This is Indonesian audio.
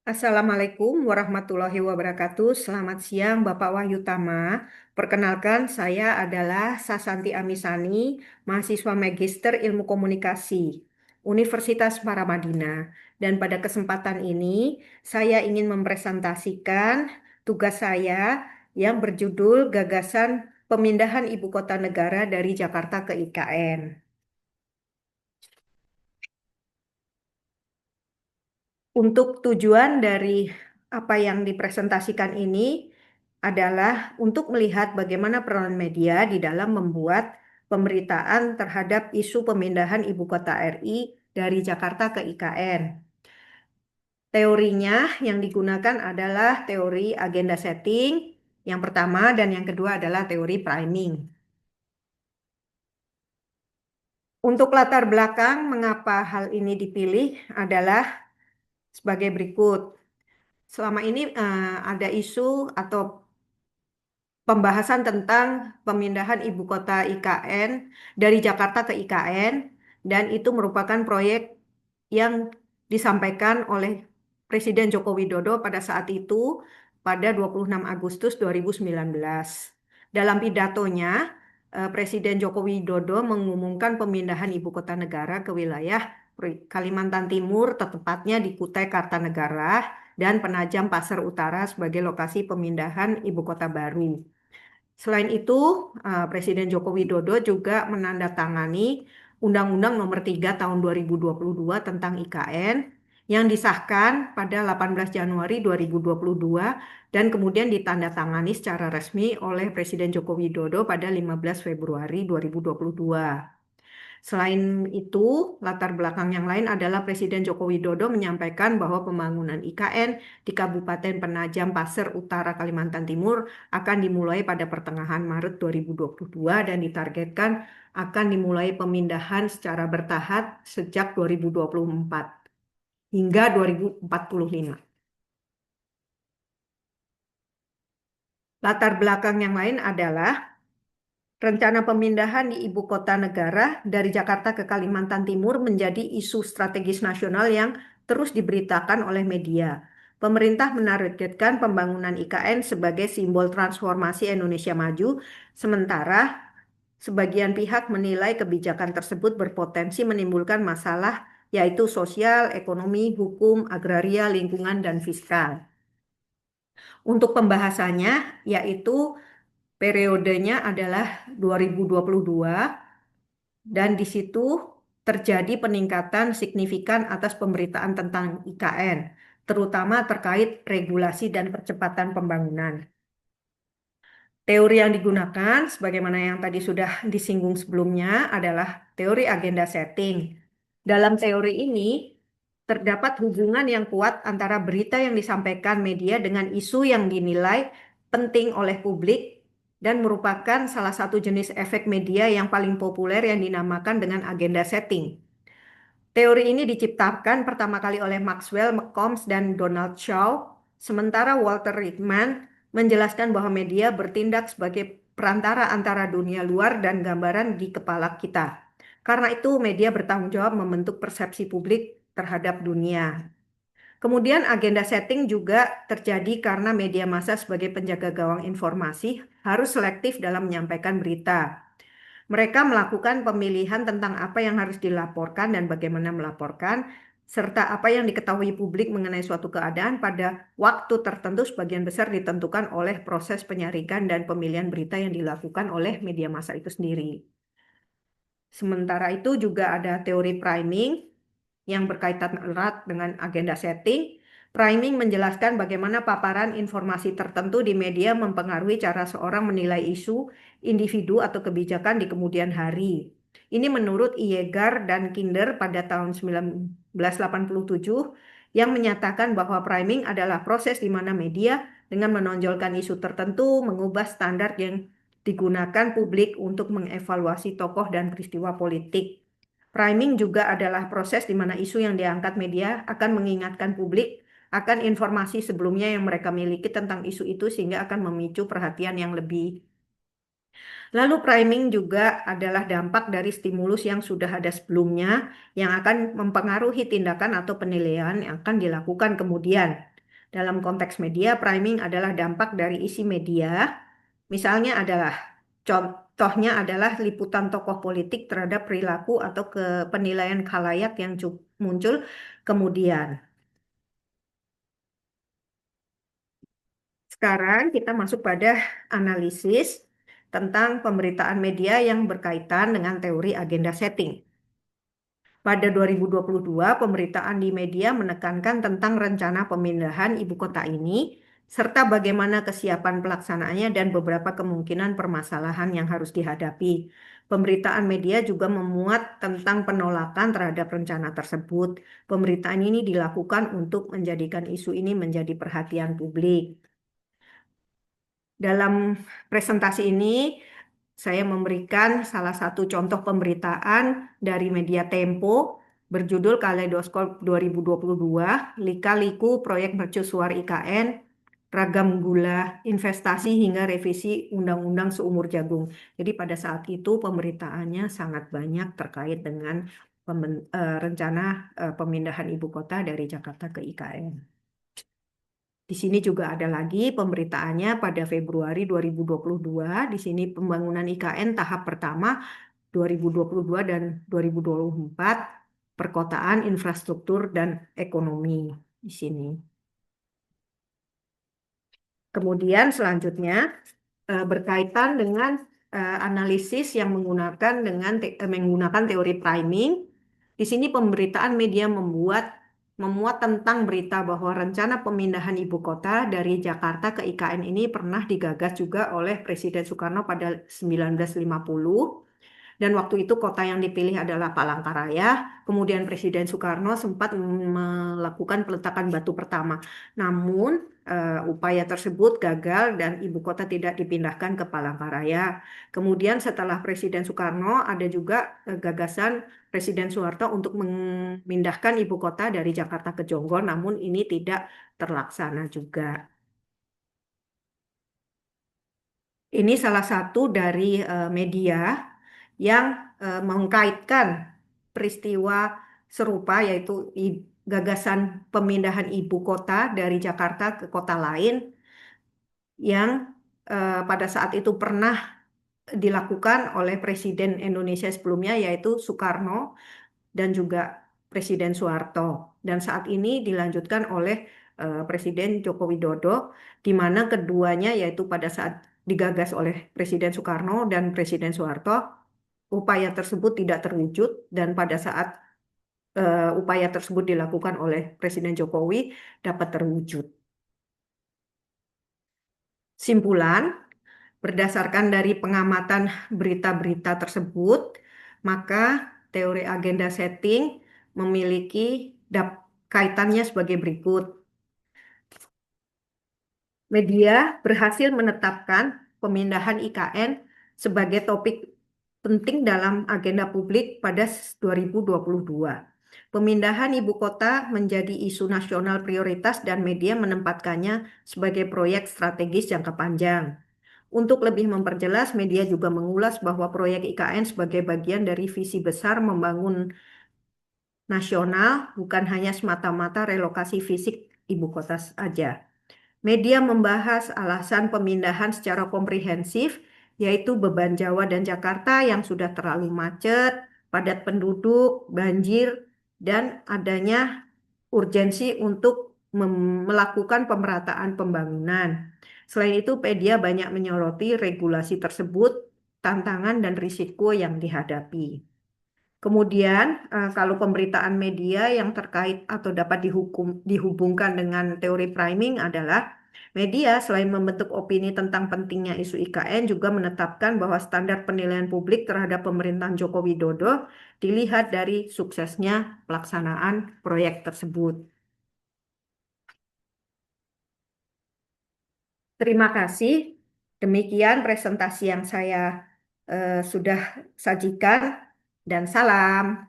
Assalamualaikum warahmatullahi wabarakatuh. Selamat siang, Bapak Wahyu Tama. Perkenalkan, saya adalah Sasanti Amisani, mahasiswa Magister Ilmu Komunikasi, Universitas Paramadina. Dan pada kesempatan ini, saya ingin mempresentasikan tugas saya yang berjudul Gagasan Pemindahan Ibu Kota Negara dari Jakarta ke IKN. Untuk tujuan dari apa yang dipresentasikan ini adalah untuk melihat bagaimana peran media di dalam membuat pemberitaan terhadap isu pemindahan ibu kota RI dari Jakarta ke IKN. Teorinya yang digunakan adalah teori agenda setting yang pertama dan yang kedua adalah teori priming. Untuk latar belakang mengapa hal ini dipilih adalah sebagai berikut. Selama ini ada isu atau pembahasan tentang pemindahan ibu kota IKN dari Jakarta ke IKN dan itu merupakan proyek yang disampaikan oleh Presiden Joko Widodo pada saat itu pada 26 Agustus 2019. Dalam pidatonya, Presiden Joko Widodo mengumumkan pemindahan ibu kota negara ke wilayah Kalimantan Timur, tepatnya di Kutai Kartanegara dan Penajam Pasar Utara sebagai lokasi pemindahan ibu kota baru. Selain itu, Presiden Joko Widodo juga menandatangani Undang-Undang Nomor 3 Tahun 2022 tentang IKN yang disahkan pada 18 Januari 2022 dan kemudian ditandatangani secara resmi oleh Presiden Joko Widodo pada 15 Februari 2022. Selain itu, latar belakang yang lain adalah Presiden Joko Widodo menyampaikan bahwa pembangunan IKN di Kabupaten Penajam Pasir Utara Kalimantan Timur akan dimulai pada pertengahan Maret 2022 dan ditargetkan akan dimulai pemindahan secara bertahap sejak 2024 hingga 2045. Latar belakang yang lain adalah rencana pemindahan di ibu kota negara dari Jakarta ke Kalimantan Timur menjadi isu strategis nasional yang terus diberitakan oleh media. Pemerintah menargetkan pembangunan IKN sebagai simbol transformasi Indonesia maju, sementara sebagian pihak menilai kebijakan tersebut berpotensi menimbulkan masalah yaitu sosial, ekonomi, hukum, agraria, lingkungan, dan fiskal. Untuk pembahasannya, yaitu periodenya adalah 2022 dan di situ terjadi peningkatan signifikan atas pemberitaan tentang IKN, terutama terkait regulasi dan percepatan pembangunan. Teori yang digunakan, sebagaimana yang tadi sudah disinggung sebelumnya, adalah teori agenda setting. Dalam teori ini, terdapat hubungan yang kuat antara berita yang disampaikan media dengan isu yang dinilai penting oleh publik dan merupakan salah satu jenis efek media yang paling populer yang dinamakan dengan agenda setting. Teori ini diciptakan pertama kali oleh Maxwell, McCombs, dan Donald Shaw, sementara Walter Lippmann menjelaskan bahwa media bertindak sebagai perantara antara dunia luar dan gambaran di kepala kita. Karena itu, media bertanggung jawab membentuk persepsi publik terhadap dunia. Kemudian agenda setting juga terjadi karena media massa sebagai penjaga gawang informasi harus selektif dalam menyampaikan berita. Mereka melakukan pemilihan tentang apa yang harus dilaporkan dan bagaimana melaporkan, serta apa yang diketahui publik mengenai suatu keadaan pada waktu tertentu sebagian besar ditentukan oleh proses penyaringan dan pemilihan berita yang dilakukan oleh media massa itu sendiri. Sementara itu juga ada teori priming yang berkaitan erat dengan agenda setting. Priming menjelaskan bagaimana paparan informasi tertentu di media mempengaruhi cara seorang menilai isu, individu, atau kebijakan di kemudian hari. Ini menurut Iyengar dan Kinder pada tahun 1987 yang menyatakan bahwa priming adalah proses di mana media dengan menonjolkan isu tertentu mengubah standar yang digunakan publik untuk mengevaluasi tokoh dan peristiwa politik. Priming juga adalah proses di mana isu yang diangkat media akan mengingatkan publik akan informasi sebelumnya yang mereka miliki tentang isu itu sehingga akan memicu perhatian yang lebih. Lalu priming juga adalah dampak dari stimulus yang sudah ada sebelumnya yang akan mempengaruhi tindakan atau penilaian yang akan dilakukan kemudian. Dalam konteks media, priming adalah dampak dari isi media. Misalnya adalah, contohnya adalah liputan tokoh politik terhadap perilaku atau penilaian khalayak yang muncul kemudian. Sekarang kita masuk pada analisis tentang pemberitaan media yang berkaitan dengan teori agenda setting. Pada 2022, pemberitaan di media menekankan tentang rencana pemindahan ibu kota ini, serta bagaimana kesiapan pelaksanaannya dan beberapa kemungkinan permasalahan yang harus dihadapi. Pemberitaan media juga memuat tentang penolakan terhadap rencana tersebut. Pemberitaan ini dilakukan untuk menjadikan isu ini menjadi perhatian publik. Dalam presentasi ini, saya memberikan salah satu contoh pemberitaan dari media Tempo berjudul Kaleidoskop 2022, Lika-liku Proyek Mercusuar IKN, Ragam Gula, Investasi hingga Revisi Undang-Undang Seumur Jagung. Jadi pada saat itu pemberitaannya sangat banyak terkait dengan rencana pemindahan ibu kota dari Jakarta ke IKN. Di sini juga ada lagi pemberitaannya pada Februari 2022. Di sini pembangunan IKN tahap pertama 2022 dan 2024, perkotaan, infrastruktur, dan ekonomi di sini. Kemudian selanjutnya berkaitan dengan analisis yang menggunakan teori priming. Di sini pemberitaan media memuat tentang berita bahwa rencana pemindahan ibu kota dari Jakarta ke IKN ini pernah digagas juga oleh Presiden Soekarno pada 1950. Dan waktu itu kota yang dipilih adalah Palangkaraya. Kemudian Presiden Soekarno sempat melakukan peletakan batu pertama. Namun upaya tersebut gagal dan ibu kota tidak dipindahkan ke Palangkaraya. Kemudian setelah Presiden Soekarno ada juga gagasan Presiden Soeharto untuk memindahkan ibu kota dari Jakarta ke Jonggol, namun ini tidak terlaksana juga. Ini salah satu dari media yang mengkaitkan peristiwa serupa, yaitu gagasan pemindahan ibu kota dari Jakarta ke kota lain yang pada saat itu pernah dilakukan oleh Presiden Indonesia sebelumnya, yaitu Soekarno dan juga Presiden Soeharto. Dan saat ini dilanjutkan oleh Presiden Joko Widodo, di mana keduanya, yaitu pada saat digagas oleh Presiden Soekarno dan Presiden Soeharto, upaya tersebut tidak terwujud, dan pada saat upaya tersebut dilakukan oleh Presiden Jokowi dapat terwujud. Simpulan, berdasarkan dari pengamatan berita-berita tersebut, maka teori agenda setting memiliki kaitannya sebagai berikut. Media berhasil menetapkan pemindahan IKN sebagai topik penting dalam agenda publik pada 2022. Pemindahan ibu kota menjadi isu nasional prioritas dan media menempatkannya sebagai proyek strategis jangka panjang. Untuk lebih memperjelas, media juga mengulas bahwa proyek IKN sebagai bagian dari visi besar membangun nasional, bukan hanya semata-mata relokasi fisik ibu kota saja. Media membahas alasan pemindahan secara komprehensif, yaitu beban Jawa dan Jakarta yang sudah terlalu macet, padat penduduk, banjir, dan adanya urgensi untuk melakukan pemerataan pembangunan. Selain itu, media banyak menyoroti regulasi tersebut, tantangan dan risiko yang dihadapi. Kemudian, kalau pemberitaan media yang terkait atau dapat dihubungkan dengan teori priming adalah media selain membentuk opini tentang pentingnya isu IKN juga menetapkan bahwa standar penilaian publik terhadap pemerintahan Joko Widodo dilihat dari suksesnya pelaksanaan proyek tersebut. Terima kasih. Demikian presentasi yang saya sudah sajikan dan salam.